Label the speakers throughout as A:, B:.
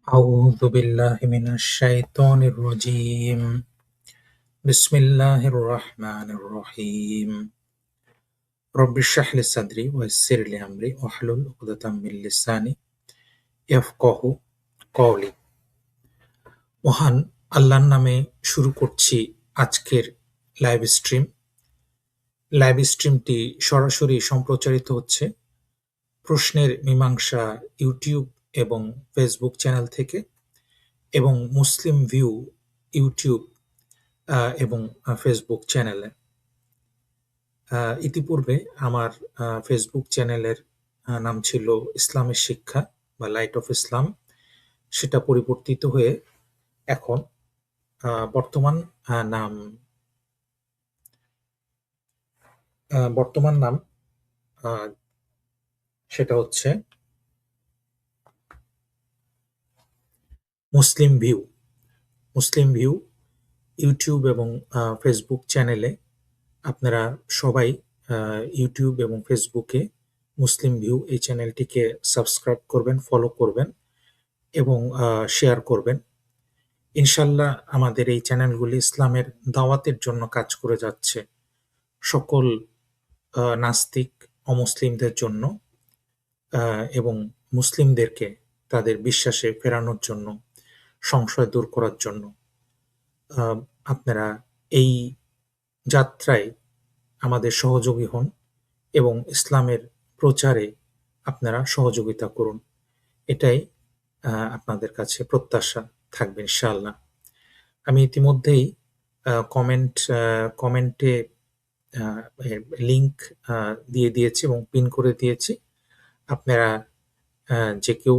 A: أعوذ بالله من الشيطان الرجيم بسم الله الرحمن الرحيم رب اشرح لي صدري ويسر لي أمري واحلل عقدة من লিসানি ইয়াফকাহু কওলি। মহান আল্লাহর নামে শুরু করছি আজকের লাইভ স্ট্রিম। লাইভ স্ট্রিমটি সরাসরি সম্প্রচারিত হচ্ছে প্রশ্নের মীমাংসা ইউটিউব এবং ফেসবুক চ্যানেল থেকে এবং মুসলিম ভিউ ইউটিউব এবং ফেসবুক চ্যানেলে। ইতিপূর্বে আমার ফেসবুক চ্যানেলের নাম ছিল ইসলামের শিক্ষা বা লাইট অফ ইসলাম। সেটা পরিবর্তিত হয়ে এখন বর্তমান নাম সেটা হচ্ছে মুসলিম ভিউ। মুসলিম ভিউ ইউটিউব এবং ফেসবুক চ্যানেলে আপনারা সবাই ইউটিউব এবং ফেসবুকে মুসলিম ভিউ এই চ্যানেলটিকে সাবস্ক্রাইব করবেন, ফলো করবেন এবং শেয়ার করবেন। ইনশাল্লাহ আমাদের এই চ্যানেলগুলি ইসলামের দাওয়াতের জন্য কাজ করে যাচ্ছে, সকল নাস্তিক অমুসলিমদের জন্য এবং মুসলিমদেরকে তাদের বিশ্বাসে ফেরানোর জন্য, সংশয় দূর করার জন্য। আপনারা এই যাত্রায় আমাদের সহযোগী হন এবং ইসলামের প্রচারে আপনারা সহযোগিতা করুন, এটাই আপনাদের কাছে প্রত্যাশা থাকবে ইনশাআল্লাহ। আমি ইতিমধ্যেই কমেন্টে লিংক দিয়ে দিয়েছি এবং পিন করে দিয়েছি। আপনারা যে কেউ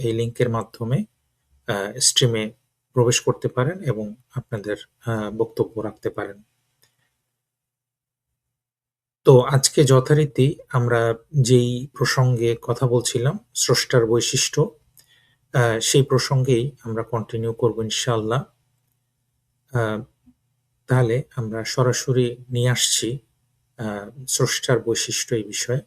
A: এই লিংকের মাধ্যমে স্ট্রিমে প্রবেশ করতে পারেন এবং আপনাদের বক্তব্য রাখতে পারেন। তো আজকে যথারীতি আমরা যেই প্রসঙ্গে কথা বলছিলাম, স্রষ্টার বৈশিষ্ট্য, সেই প্রসঙ্গেই আমরা কন্টিনিউ করব ইনশাআল্লাহ। তাহলে আমরা সরাসরি নিয়ে আসছি স্রষ্টার বৈশিষ্ট্য এই বিষয়ে।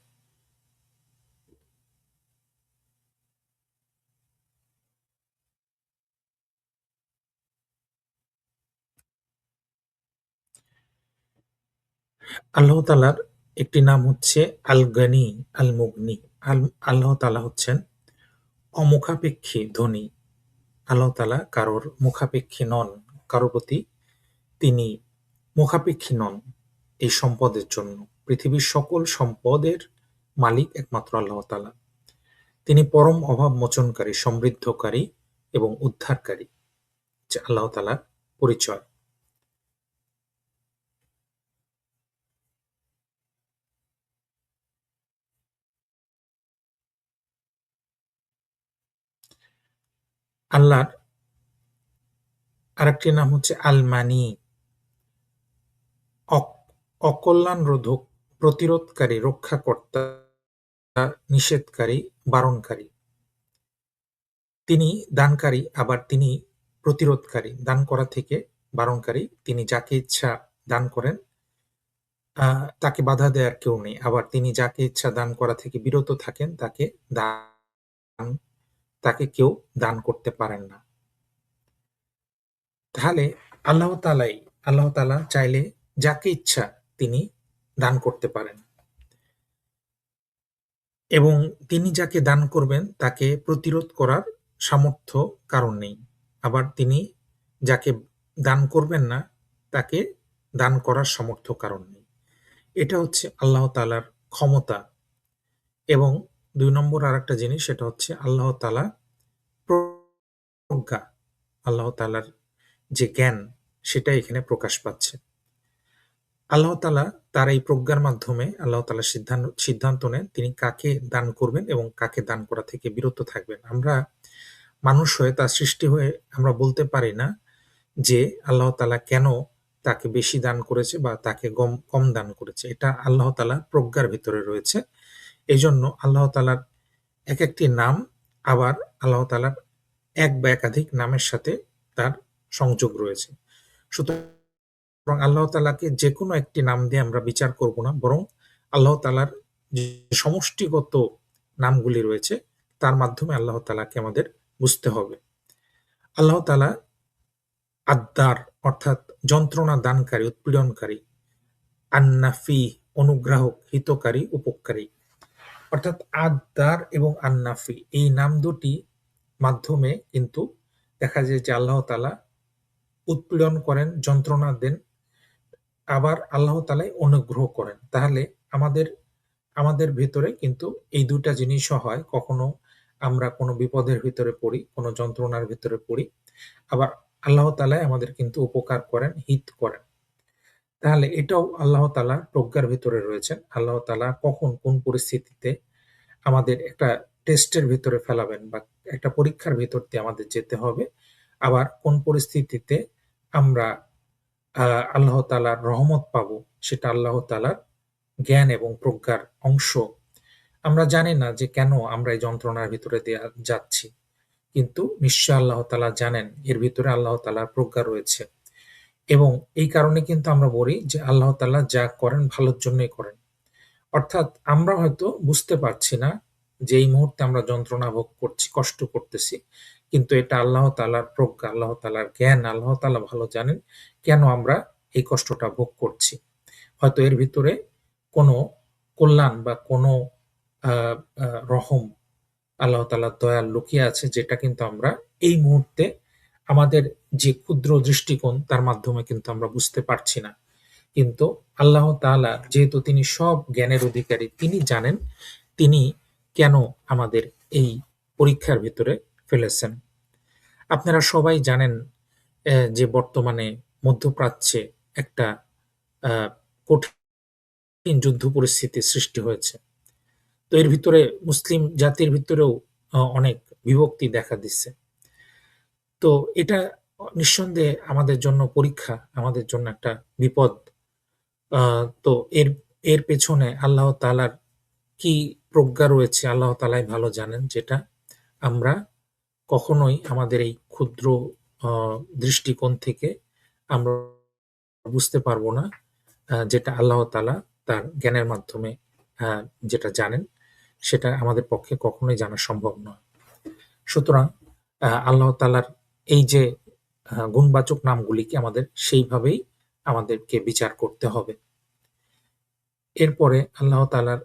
A: আল্লাহ তাআলার একটি নাম হচ্ছে আল গনি, আল মুগনি। আল্লাহ তাআলা হচ্ছেন অমুখাপেক্ষী ধনী। আল্লাহ তাআলা কারোর মুখাপেক্ষী নন, কারোর প্রতি তিনি মুখাপেক্ষী নন। এই সম্পদের জন্য পৃথিবীর সকল সম্পদের মালিক একমাত্র আল্লাহ তাআলা। তিনি পরম অভাব মোচনকারী, সমৃদ্ধকারী এবং উদ্ধারকারী, যে আল্লাহ তাআলার পরিচয়। আল্লাহর আরেকটি নাম হচ্ছে আল মানি, অকল্যাণ রোধক, প্রতিরোধকারী, রক্ষাকর্তা, নিষেধকারী, বারণকারী। তিনি দানকারী, আবার তিনি প্রতিরোধকারী, দান করা থেকে বারণকারী। তিনি যাকে ইচ্ছা দান করেন, তাকে বাধা দেওয়ার কেউ নেই। আবার তিনি যাকে ইচ্ছা দান করা থেকে বিরত থাকেন, তাকে কেউ দান করতে পারেন না। তাহলে আল্লাহ তাআলা চাইলে যাকে ইচ্ছা তিনি দান করতে পারেন এবং তিনি যাকে দান করবেন তাকে প্রতিরোধ করার সামর্থ্য কারণ নেই। আবার তিনি যাকে দান করবেন না তাকে দান করার সামর্থ্য কারণ নেই। এটা হচ্ছে আল্লাহ তাআলার ক্ষমতা। এবং ২ নম্বর আরেকটা জিনিস, সেটা হচ্ছে আল্লাহ তাআলা প্রজ্ঞা। আল্লাহ তাআলার যে জ্ঞান, সেটা এখানে প্রকাশ পাচ্ছে। আল্লাহ তাআলা তার এই প্রজ্ঞার মাধ্যমে আল্লাহ তাআলা সিদ্ধান্ত নেন তিনি কাকে দান করবেন এবং কাকে দান করা থেকে বিরত থাকবেন। আমরা মানুষ হয়ে, তার সৃষ্টি হয়ে আমরা বলতে পারি না যে আল্লাহ তাআলা কেন তাকে বেশি দান করেছে বা তাকে কম দান করেছে। এটা আল্লাহ তাআলার প্রজ্ঞার ভিতরে রয়েছে। এইজন্য আল্লাহ তাআলার এক একটি নাম আবার আল্লাহ তাআলার এক বা একাধিক নামের সাথে তার সংযোগ রয়েছে। সুতরাং আল্লাহ তাআলাকে যেকোনো একটি নাম দিয়ে আমরা বিচার করব না, বরং আল্লাহ তাআলার যে সমষ্টিগত নামগুলি রয়েছে তার মাধ্যমে আল্লাহ তাআলাকে আমাদের বুঝতে হবে। আল্লাহ তাআলা আদ-দার অর্থাৎ যন্ত্রণা দানকারী, উৎপীড়নকারী, আন-নাফি অনুগ্রাহক, হিতকারী, উপকারী। অর্থাৎ আদ-দার এবং আন-নাফি এই নাম দুটি মাধ্যমে কিন্তু দেখা যায় যে আল্লাহ তাআলা উৎপীড়ন করেন, যন্ত্রণা দেন, আবার আল্লাহ তাআলাই অনুগ্রহ করেন। তাহলে আমাদের আমাদের ভেতরে কিন্তু এই ২ টা জিনিসও হয়। কখনো আমরা কোনো বিপদের ভিতরে পড়ি, কোনো যন্ত্রণার ভিতরে পড়ি। আবার আল্লাহ তাআলাই আমাদের কিন্তু উপকার করেন, হিত করেন। তাহলে এটাও আল্লাহ তাআলার প্রজ্ঞার ভিতরে রয়েছেন। আল্লাহ তাআলা কখন কোন পরিস্থিতিতে আমাদের একটা টেস্টের ভিতরে ফেলাবেন বা একটা পরীক্ষার ভিতর দিয়ে আমাদের যেতে হবে। আবার কোন পরিস্থিতিতে আমরা আ আল্লাহ তাআলার রহমত পাবো, সেটা আল্লাহ তাআলার জ্ঞান এবং প্রজ্ঞার অংশ। আমরা জানি না যে কেন আমরা এই যন্ত্রণার ভিতরে দিয়ে যাচ্ছি। কিন্তু নিশ্চয় আল্লাহ তাআলা জানেন এর ভিতরে আল্লাহ তাআলার প্রজ্ঞা রয়েছে। এবং এই কারণে কিন্তু আমরা বলি যে আল্লাহ তাআলা যা করেন ভালোর জন্যই করেন। অর্থাৎ আমরা হয়তো বুঝতে পারছি না যে এই মুহূর্তে আমরা যন্ত্রণা ভোগ করছি, কষ্ট করতেছি। কিন্তু এটা আল্লাহ তাআলার প্রজ্ঞা, আল্লাহ তাআলার জ্ঞান, আল্লাহ তাআলা ভালো জানেন কেন আমরা এই কষ্টটা ভোগ করছি। হয়তো এর ভিতরে কোনো কল্যাণ বা কোনো আ আ রহম, আল্লাহ তাআলার দয়া লুকিয়ে আছে যেটা কিন্তু আমরা এই মুহূর্তে আমাদের যে ক্ষুদ্র দৃষ্টিকোণ তার মাধ্যমে কিন্তু আমরা বুঝতে পারছি না। কিন্তু আল্লাহ তাআলা যেহেতু তিনি সব জ্ঞানের অধিকারী, তিনি জানেন তিনি কেন আমাদের এই পরীক্ষার ভিতরে ফেলেছেন। আপনারা সবাই জানেন যে বর্তমানে মধ্যপ্রাচ্যে একটা আ কঠিন যুদ্ধ পরিস্থিতির সৃষ্টি হয়েছে। তো এর ভিতরে মুসলিম জাতির ভিতরেও অনেক বিভক্তি দেখা দিচ্ছে। তো এটা নিঃসন্দেহে আমাদের জন্য পরীক্ষা, আমাদের জন্য একটা বিপদ। আ তো এর এর পেছনে আল্লাহ তাআলার কি প্রজ্ঞা রয়েছে আল্লাহ তাআলাই ভালো জানেন, যেটা আমরা কখনোই আমাদের এই ক্ষুদ্র আ দৃষ্টিকোণ থেকে আমরা বুঝতে পারবো না। যেটা আল্লাহ তাআলা তার জ্ঞানের মাধ্যমে আ যেটা জানেন, সেটা আমাদের পক্ষে কখনোই জানা সম্ভব নয়। সুতরাং আল্লাহ তাআলার এই যে গুণবাচক নামগুলিকে আমাদের সেইভাবেই আমাদেরকে বিচার করতে হবে। এরপরে আল্লাহ তাআলার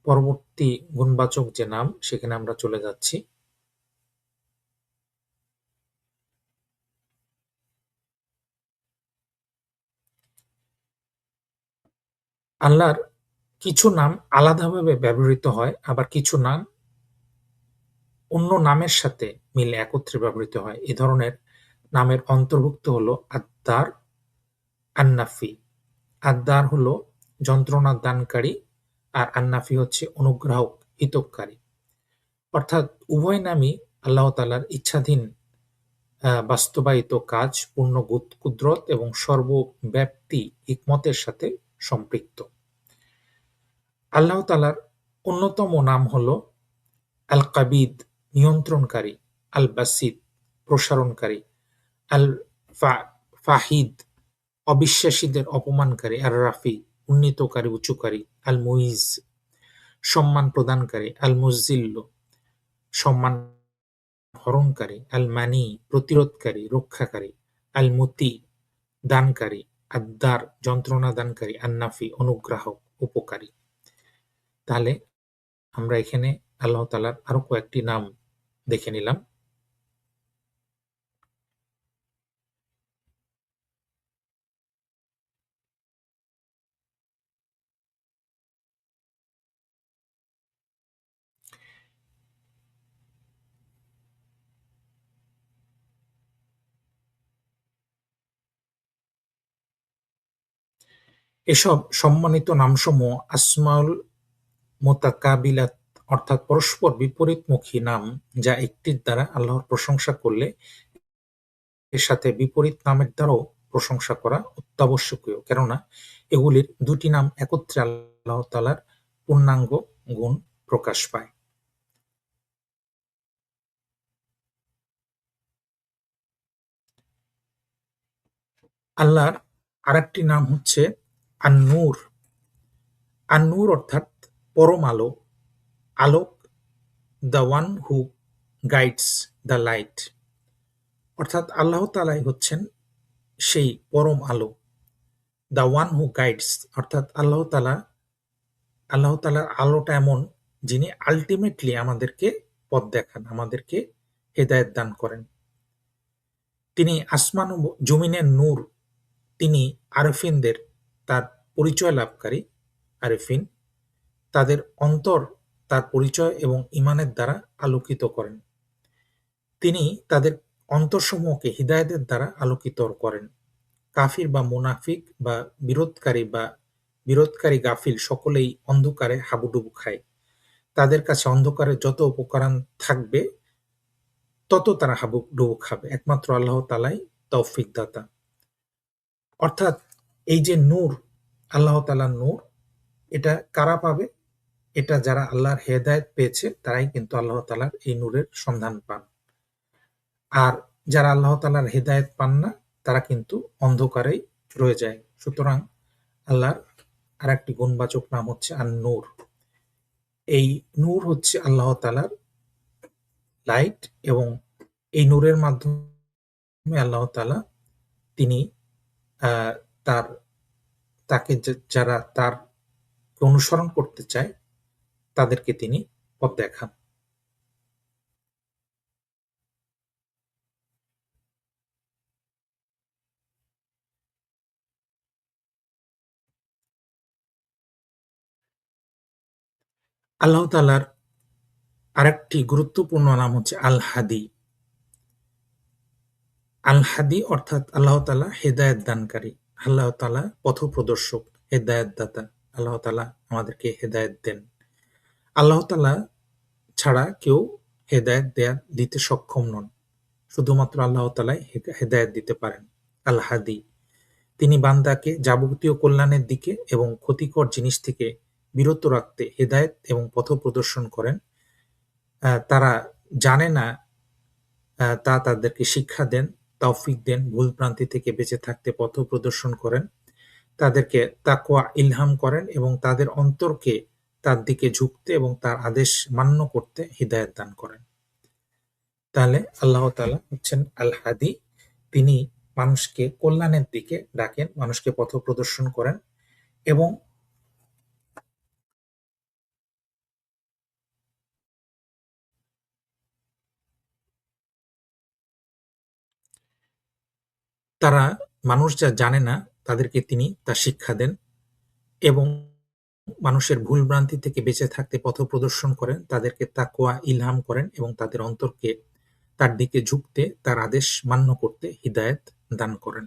A: পরবর্তী গুণবাচক যে নাম, সেখানে আমরা চলে যাচ্ছি। আল্লাহর কিছু নাম আলাদাভাবে ব্যবহৃত হয়, আবার কিছু নাম অন্য নামের সাথে মিলে একত্রে ব্যবহৃত হয়। এ ধরনের নামের অন্তর্ভুক্ত হলো আদ-দার, আন-নাফি। আদ-দার হলো যন্ত্রণা দানকারী, আর আন-নাফি হচ্ছে অনুগ্রাহক, হিতকারী। অর্থাৎ উভয় নামই আল্লাহ তাআলার ইচ্ছাধীন বাস্তবায়িত কাজ, পূর্ণ কুদরত এবং সর্বব্যাপ্তি হিকমতের সাথে সম্পৃক্ত। আল্লাহ তাআলার অন্যতম নাম হলো আল-কাবিদ নিয়ন্ত্রণকারী, আল-বাসিত প্রসারণকারী, আল-ফা ফাহিদ অবিশ্বাসীদের অপমানকারী, আর-রাফি উন্নীতকারী, উঁচুকারী, আল-মুইজ সম্মান প্রদানকারী, আল-মুযযিল্ল সম্মান হরণকারী, আল-মানি প্রতিরোধকারী, রক্ষাকারী, আল-মুতি দানকারী, আদ-দার যন্ত্রণা দানকারী, আন-নাফি অনুগ্রাহক, উপকারী। তাহলে আমরা এখানে আল্লাহ তাআলার আরো কয়েকটি নাম দেখে নিলাম। এসব সম্মানিত নামসমূহ আসমাউল মুতাকাবিলাত অর্থাৎ পরস্পর বিপরীতমুখী নাম, যা একটির দ্বারা আল্লাহর প্রশংসা করলে এর সাথে বিপরীত নামের দ্বারাও প্রশংসা করা অত্যাবশ্যকীয়। কেননা এগুলির দুটি নাম একত্রে আল্লাহ তাআলার পূর্ণাঙ্গ গুণ প্রকাশ পায়। আল্লাহর আরেকটি নাম হচ্ছে আন-নূর। আন-নূর অর্থাৎ পরম আলো, আলোক, the one who guides the light, অর্থাৎ আল্লাহ তাআলাই হচ্ছেন সেই পরম আলো। দ্য ওয়ান হু গাইডস, অর্থাৎ আল্লাহ তাআলার আলোটা এমন, যিনি আল্টিমেটলি আমাদেরকে পথ দেখান, আমাদেরকে হেদায়েত দান করেন। তিনি আসমান ও জমিনের নূর, তিনি আরেফিনদের, তার পরিচয় লাভকারী আরেফিন, তাদের অন্তর তার পরিচয় এবং ঈমানের দ্বারা আলোকিত করেন। তিনি তাদের অন্তরসমূহকে হিদায়াতের দ্বারা আলোকিত করেন। কাফির বা মুনাফিক বা বিরোধকারী গাফিল সকলেই অন্ধকারে হাবুডুবু খায়। তাদের কাছে অন্ধকারের যত উপকরণ থাকবে তত তারা হাবুডুবু খাবে। একমাত্র আল্লাহ তাআলাই তৌফিক দাতা। অর্থাৎ এই যে নূর, আল্লাহ তাআলার নূর, এটা কারা পাবে? এটা যারা আল্লাহর হেদায়েত পেয়েছে তারাই কিন্তু আল্লাহ তাআলার এই নূরের সন্ধান পান। আর যারা আল্লাহ তাআলার হেদায়েত পান না তারা কিন্তু অন্ধকারেই রয়ে যায়। সুতরাং আল্লাহর আরেকটি গুণবাচক নাম হচ্ছে আন-নূর। এই নূর হচ্ছে আল্লাহ তাআলার লাইট, এবং এই নূরের মাধ্যমে আল্লাহ তাআলা তিনি আহ, তার তাকে যারা তার অনুসরণ করতে চায় তাদেরকে তিনি পথ দেখান। আল্লাহ তাআলার আরেকটি গুরুত্বপূর্ণ নাম হচ্ছে আল হাদি। আল হাদি অর্থাৎ আল্লাহ তাআলা হেদায়েত দানকারী, আল্লাহ তাআলা পথপ্রদর্শক, হেদায়েত দাতা। আল্লাহ তাআলা আমাদেরকে হেদায়েত দেন। আল্লাহ তাআলা ছাড়া কেউ হেদায়েত দিতে সক্ষম নন। শুধুমাত্র আল্লাহ তাআলাই হেদায়েত দিতে পারেন। আল হাদি, তিনি বান্দাকে যাবতীয় কল্যাণের দিকে এবং ক্ষতিকর জিনিস থেকে বিরত রাখতে হেদায়েত এবং পথ প্রদর্শন করেন। তারা জানে না তা তাদেরকে শিক্ষা দেন, তৌফিক দেন, ভুল ভ্রান্তি থেকে বেঁচে থাকতে পথ প্রদর্শন করেন, তাদেরকে তাকওয়া ইলহাম করেন এবং তাদের অন্তরকে তার দিকে ঝুঁকতে এবং তার আদেশ মান্য করতে হিদায়াত দান করেন। তাহলে আল্লাহ তাআলা হচ্ছেন আল হাদি। তিনি মানুষকে কল্যাণের দিকে ডাকেন, মানুষকে পথ প্রদর্শন করেন এবং তারা মানুষ যা জানে না তাদেরকে তিনি তা শিক্ষা দেন এবং মানুষের ভুল ভ্রান্তি থেকে বেঁচে থাকতে পথ প্রদর্শন করেন, তাদেরকে তাকওয়া ইলহাম করেন এবং তাদের অন্তরকে তার দিকে ঝুঁকতে, তার আদেশ মান্য করতে হিদায়াত দান করেন।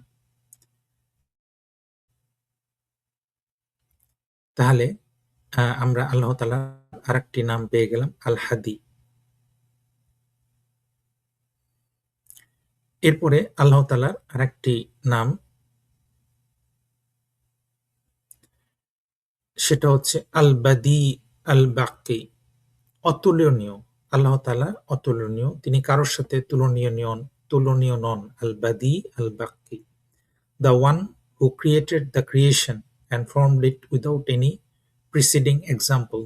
A: তাহলে আমরা আল্লাহ তাআলার আরেকটি নাম পেয়ে গেলাম আল হাদি। এরপরে আল্লাহ তাআলার আরেকটি নাম, সেটা হচ্ছে আল বাদি আল বাকি, অতুলনীয়। আল্লাহ তাআলা অতুলনীয়, তিনি কারোর সাথে তুলনীয় নন। আল বাদি আল বাকি, the one who created the creation and formed it without any preceding example.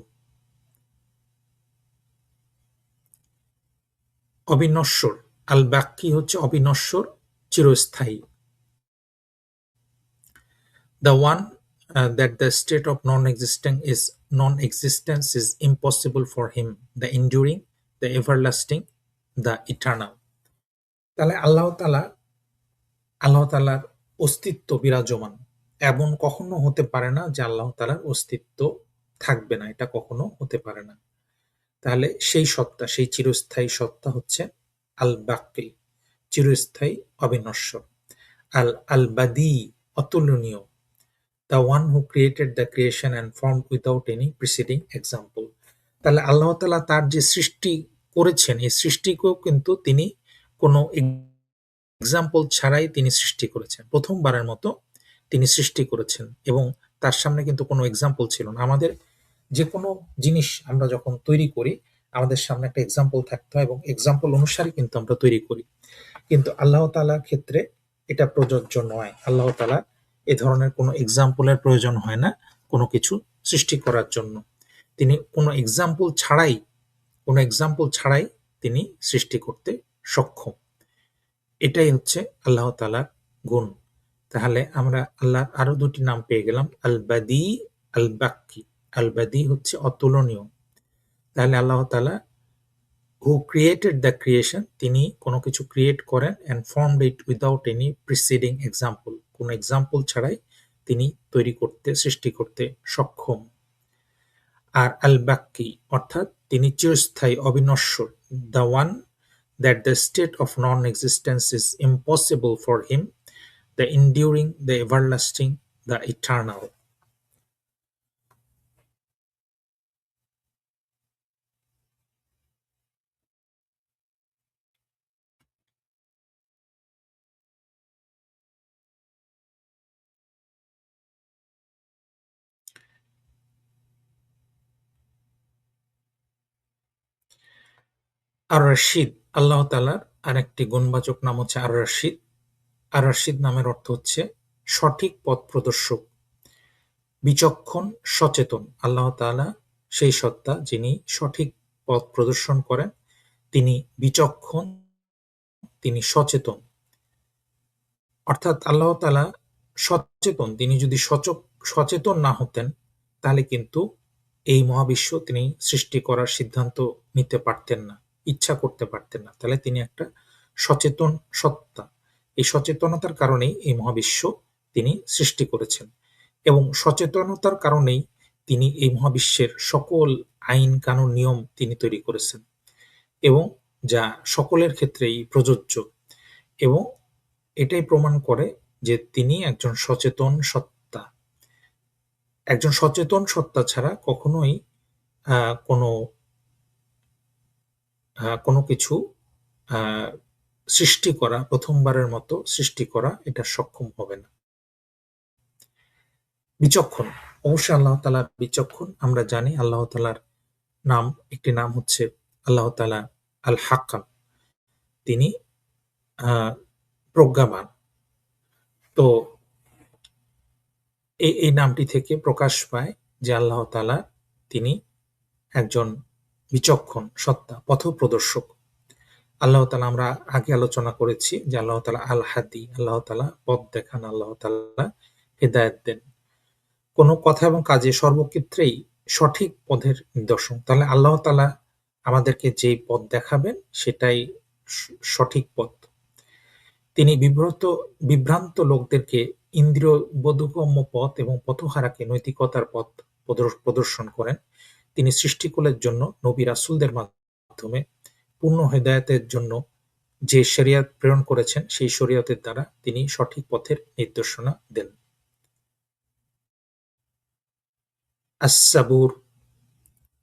A: অবিনশ্বর, আল বাকি হচ্ছে অবিনশ্বর, চিরস্থায়ী। The one that the state of non-existence is impossible for him, the enduring, the everlasting, the eternal. তাহলে আল্লাহ তাআলার অস্তিত্ব বিরাজমান, এমন কখনো হতে পারে না যে আল্লাহ তাআলার অস্তিত্ব থাকবে না, এটা কখনো হতে পারে না। তাহলে সেই সত্তা, সেই চিরস্থায়ী সত্তা হচ্ছে আল বাকি, চিরস্থায়ী, অবিনশ্বর। আল বাদি, অতুলনীয়, the one who created the creation and formed without any preceding example. তাহলে আল্লাহ তাআলা তার যে সৃষ্টি করেছেন, এই সৃষ্টিকেও কিন্তু তিনি কোনো এক্সাম্পল ছাড়াই তিনি সৃষ্টি করেছেন। প্রথমবারের মতো তিনি সৃষ্টি করেছেন এবং তার সামনে কিন্তু কোনো এক্সাম্পল ছিল না। আমাদের যে কোনো জিনিস আমরা যখন তৈরি করি আমাদের সামনে একটা এক্সাম্পল থাকতে হয় এবং এক্সাম্পল অনুসারে কিন্তু আমরা তৈরি করি। কিন্তু আল্লাহ তাআলার ক্ষেত্রে এটা প্রযোজ্য নয়। আল্লাহ তাআলা এ ধরনের কোনো এক্সাম্পলের প্রয়োজন হয় না কোনো কিছু সৃষ্টি করার জন্য। তিনি কোনো এক্সাম্পল ছাড়াই তিনি সৃষ্টি করতে সক্ষম। এটাই হচ্ছে আল্লাহ তাআলার গুণ। তাহলে আমরা আল্লাহর আরো ২ টি নাম পেয়ে গেলাম, আল বাদী, আল বাক্কি। আল বাদী হচ্ছে অতুলনীয়। তাহলে আল্লাহ তাআলা who created the creation, তিনি কোনো কিছু ক্রিয়েট করেন and formed it without any preceding example, কোনো এক্সাম্পল ছাড়াই তিনি তৈরি করতে, সৃষ্টি করতে সক্ষম। আর আল বাক্কি অর্থাৎ তিনি চিরস্থায়ী, অবিনশ্বর, the one that the state of non-existence is impossible for him, the enduring, the everlasting, the eternal. আর রশিদ, আল্লাহ তাআলার আরেকটি গুণবাচক নাম হচ্ছে আর রশিদ। আর রশিদ নামের অর্থ হচ্ছে সঠিক পথ প্রদর্শক, বিচক্ষণ, সচেতন। আল্লাহ তাআলা সেই সত্তা যিনি সঠিক পথ প্রদর্শন করেন, তিনি বিচক্ষণ, তিনি সচেতন। অর্থাৎ আল্লাহ তাআলা সচেতন, তিনি যদি সচেতন না হতেন তাহলে কিন্তু এই মহাবিশ্ব তিনি সৃষ্টি করার সিদ্ধান্ত নিতে পারতেন না, ইচ্ছা করতে পারতেন না। তাহলে তিনি একটা সচেতন সত্তা। এই সচেতনতার কারণেই এই মহাবিশ্ব তিনি সৃষ্টি করেছেন এবং সচেতনতার কারণেই তিনি এই মহাবিশ্বের সকল আইন কানুন নিয়ম তিনি তৈরি করেছেন এবং যা সকলের ক্ষেত্রেই প্রযোজ্য, এবং এটাই প্রমাণ করে যে তিনি একজন সচেতন সত্তা। একজন সচেতন সত্তা ছাড়া কখনোই কোনো কোনো কিছু সৃষ্টি করা, প্রথমবারের মতো সৃষ্টি করা, এটা সক্ষম হবে না। বিচক্ষণ, অবশ্যই আল্লাহ তাআলা বিচক্ষণ। আমরা জানি আল্লাহ তাআলার নাম, একটি নাম হচ্ছে আল্লাহ তাআলা আল হাক্কাম, তিনি প্রজ্ঞাবান। তো এই নামটি থেকে প্রকাশ পায় যে আল্লাহ তাআলা তিনি একজন বিচক্ষণ সত্তা, পথপ্রদর্শক। আল্লাহ তাআলা, আমরা আগে আলোচনা করেছি যে আল্লাহ তাআলা আল হাদী, আল্লাহ তাআলা পথ দেখান, আল্লাহ তাআলা হেদায়েত দেন। কোনো কথা এবং কাজে সর্বক্ষেত্রেই সঠিক পথের নিদর্শন। তাহলে আল্লাহ তাআলা আমাদেরকে যেই পথ দেখাবেন সেটাই সঠিক পথ। তিনি বিভ্রান্ত লোকদেরকে ইন্দ্রিয় বোধগম্য পথ এবং পথহারাকে নৈতিকতার পথ প্রদর্শন করেন। তিনি সৃষ্টিকুলের জন্য নবী রাসূলদের মাধ্যমে পূর্ণ হেদায়েতের জন্য যে শরিয়ত প্রেরণ করেছেন, সেই শরিয়তের দ্বারা তিনি সঠিক পথের নির্দেশনা দেন। আস-সাবুর,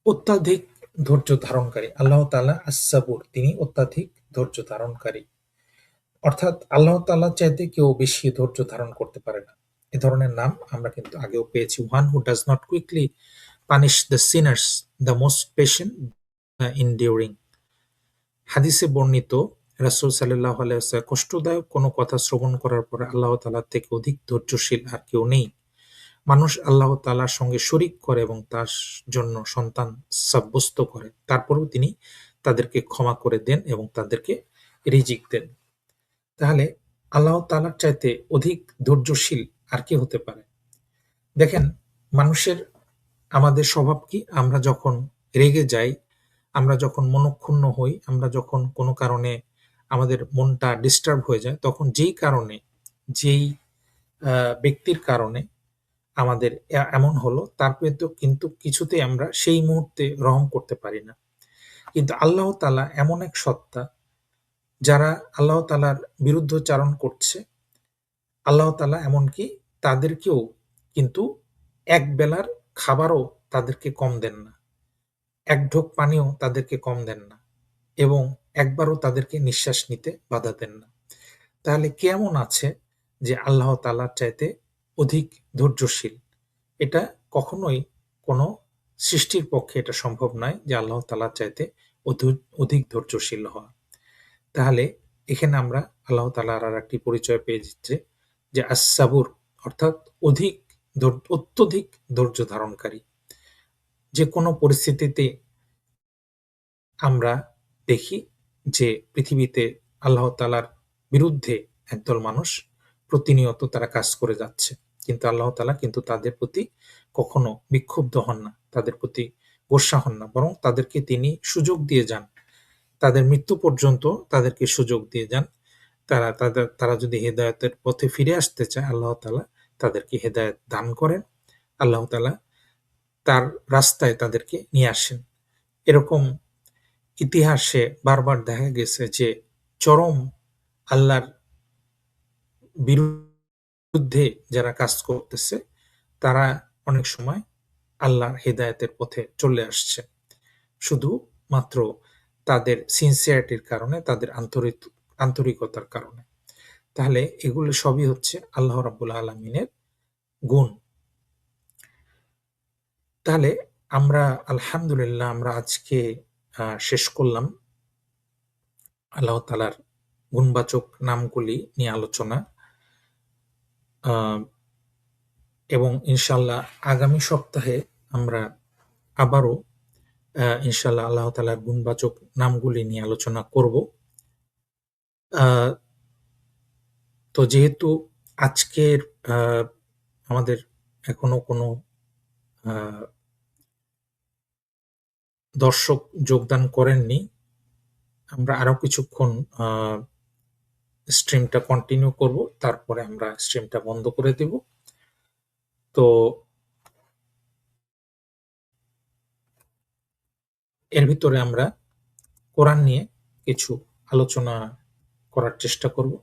A: অত্যাধিক ধৈর্য ধারণকারী। আল্লাহ তাআলা আস-সাবুর, তিনি অত্যাধিক ধৈর্য ধারণকারী। অর্থাৎ আল্লাহ তাআলার চাইতে কেউ বেশি ধৈর্য ধারণ করতে পারে না। এ ধরনের নাম আমরা কিন্তু আগেও পেয়েছি। One who does not quickly punish the sinners, the most patient, the enduring. হাদিসে বর্ণিত রাসূল সাল্লাল্লাহু আলাইহি ওয়াসাল্লাম, কষ্টদায়ক কোনো কথা শ্রবণ করার পরে আল্লাহ তাআলার থেকে অধিক ধৈর্যশীল আর কেউ নেই। মানুষ আল্লাহ তাআলার সঙ্গে শরিক করে এবং তার জন্য সন্তান সাব্যস্ত করে, তারপরেও তিনি তাদেরকে ক্ষমা করে দেন এবং তাদেরকে রিজিক দেন। তাহলে আল্লাহ তাআলার চাইতে অধিক ধৈর্যশীল আর কে হতে পারে? দেখেন, মানুষের, আমাদের স্বভাব কি? আমরা যখন রেগে যাই, আমরা যখন মনঃক্ষুণ্ণ হই, আমরা যখন কোনো কারণে আমাদের মনটা ডিস্টার্ব হয়ে যায়, তখন যেই কারণে, যেই ব্যক্তির কারণে আমাদের এমন হলো, তারপরে তো কিন্তু কিছুতেই আমরা সেই মুহূর্তে রহম করতে পারি না। কিন্তু আল্লাহ তাআলা এমন এক সত্তা, যারা আল্লাহ তাআলার বিরুদ্ধচারণ করছে, আল্লাহ তাআলা এমনকি তাদেরকেও কিন্তু এক বেলার খাবারও তাদেরকে কম দেন না, এক ঢোক পানিও তাদেরকে কম দেন না এবং একবারও তাদেরকে নিঃশ্বাস নিতে বাধা দেন না। তাহলে কে এমন আছে যে আল্লাহ তাআলার চাইতে অধিক ধৈর্যশীল? এটা কখনোই কোনো সৃষ্টির পক্ষে এটা সম্ভব নয় যে আল্লাহ তাআলার চাইতে অধিক ধৈর্যশীল হওয়া। তাহলে এখানে আমরা আল্লাহ তাআলার আরেকটি পরিচয় পেয়ে যাচ্ছে যে আস-সাবুর, অর্থাৎ অত্যধিক ধৈর্য ধারণকারী। যে কোনো পরিস্থিতিতে আমরা দেখি যে পৃথিবীতে আল্লাহ তাআলার বিরুদ্ধে একদল মানুষ প্রতিনিয়ত তারা কাজ করে যাচ্ছে। কিন্তু আল্লাহ তাআলা কিন্তু তাদের প্রতি কখনো বিক্ষুব্ধ হন না। তাদের প্রতি গোস্বা হন না। বরং তাদেরকে তিনি সুযোগ দিয়ে যান। তাদের মৃত্যু পর্যন্ত তাদেরকে সুযোগ দিয়ে যান। তারা যদি হেদায়েতের পথে ফিরে আসতে চায়, আল্লাহ তাআলা তাদেরকে হেদায়েত দান করেন। আল্লাহ তাআলা তার রাস্তায় তাদেরকে নিয়ে আসেন। এরকম ইতিহাসে বারবার দেখা গেছে যে চরম আল্লাহর বিরুদ্ধে যারা কাজ করতেছে, তারা অনেক সময় আল্লাহর হেদায়েতের পথে চলে আসছে। শুধুমাত্র তাদের সিনসিয়ারিটির কারণে, তাদের আন্তরিকতার কারণে। তাহলে এগুলো সবই হচ্ছে আল্লাহ রাব্বুল আলামিনের গুণ। তাহলে আমরা আলহামদুলিল্লাহ আমরা আজকে শেষ করলাম আল্লাহ তাআলার গুণবাচক নামগুলি নিয়ে আলোচনা। আ এবং ইনশাআল্লাহ আগামী সপ্তাহে আমরা আবারও ইনশাআল্লাহ আল্লাহ তাআলার গুণবাচক নামগুলি নিয়ে আলোচনা করব। আ তো যেহেতু আজকের আ আমাদের এখনো কোনো আ দর্শক যোগদান করেননি, আমরা আরো কিছুক্ষণ আ স্ট্রিমটা কন্টিনিউ করব। তারপরে আমরা স্ট্রিমটা বন্ধ করে দেব। তো এর ভিতরে আমরা কোরআন নিয়ে কিছু আলোচনা করার চেষ্টা করব।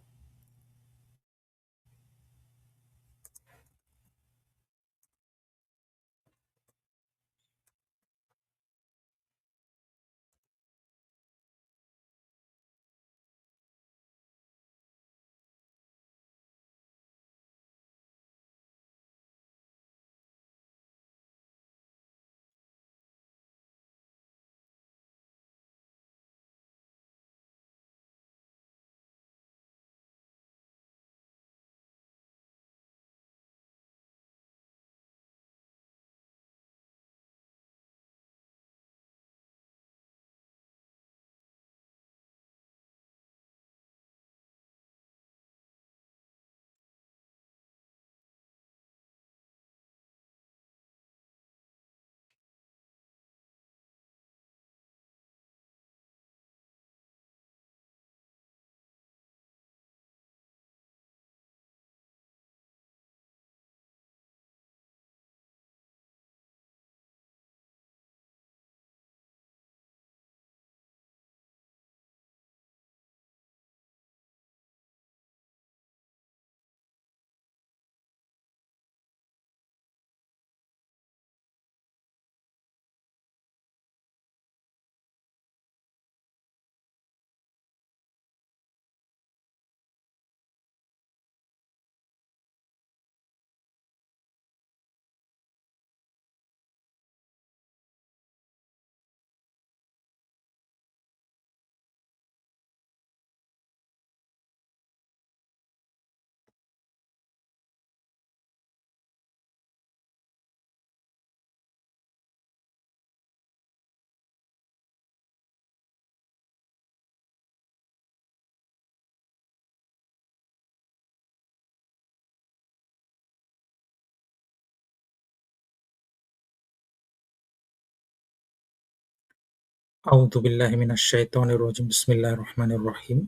A: আউযু বিল্লাহি মিনাশ শাইতানির রাজিম। বিসমিল্লাহির রহমানির রহিম।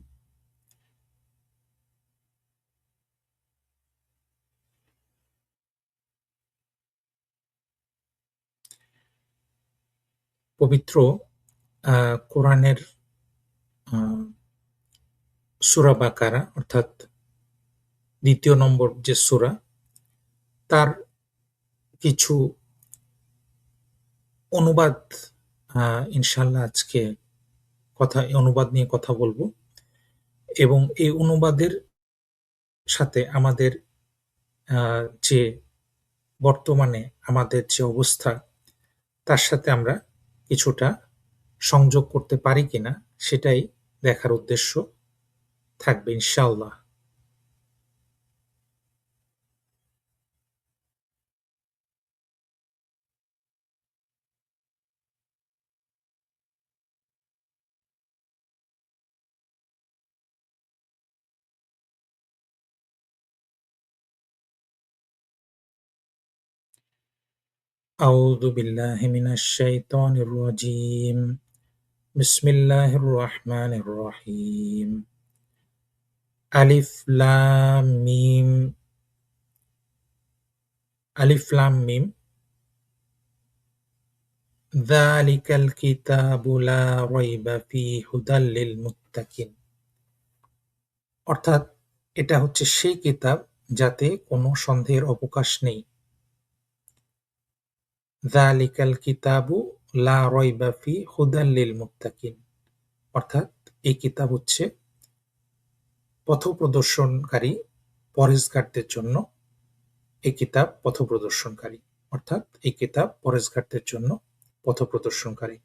A: পবিত্র আ কোরআনের আ সূরা বাকারা অর্থাৎ ২য় নম্বর যে সূরা, তার কিছু অনুবাদ আ ইনশাআল্লাহ আজকে অনুবাদ নিয়ে কথা বলব এবং এই অনুবাদের সাথে আমাদের আ যে বর্তমানে আমাদের যে অবস্থা, তার সাথে আমরা কিছুটা সংযোগ করতে পারি কিনা সেটাই দেখার উদ্দেশ্য থাকবে ইনশাআল্লাহ। أعوذ بالله من الشيطان الرجيم بسم الله الرحمن الرحيم ألف لام ميم ألف لام ميم ذلك الكتاب لا ريب فيه هدى للمتقين অর্থাৎ এটা হচ্ছে সেই কিতাব যাতে কোনো সন্দেহের অবকাশ নেই। যালিকাল কিতাবু লা রাইবা ফি হুদাল লিল মুত্তাকিন অর্থাৎ এই কিতাব হচ্ছে পথপ্রদর্শনকারী পরহেজগারদের জন্য। এই কিতাব পথপ্রদর্শনকারী অর্থাৎ এই কিতাব পরহেজগারদের জন্য পথপ্রদর্শনকারী,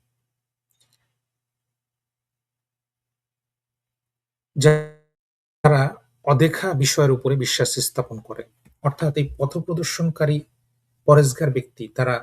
A: যারা অদেখা বিষয়ের উপরে বিশ্বাস স্থাপন করে। অর্থাৎ এই পথপ্রদর্শনকারী পরহেজগার ব্যক্তি তারা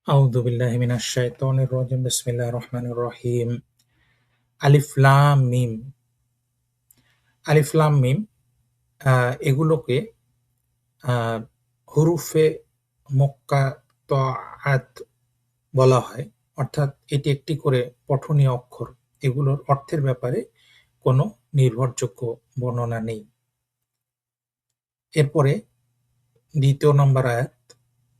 A: আউযু বিল্লাহি মিনাশ শাইতানির রাজিম বিসমিল্লাহির রহমানির রহিম আলিফ লাম মিম। আলিফ লাম মিম এগুলোকে হুরুফে মুক্কাত্তাআত বলা হয়। অর্থাৎ এটি একটি করে পঠনীয় অক্ষর। এগুলোর অর্থের ব্যাপারে কোনো নির্ভরযোগ্য বর্ণনা নেই। এরপরে ২য় নম্বর আয়াত,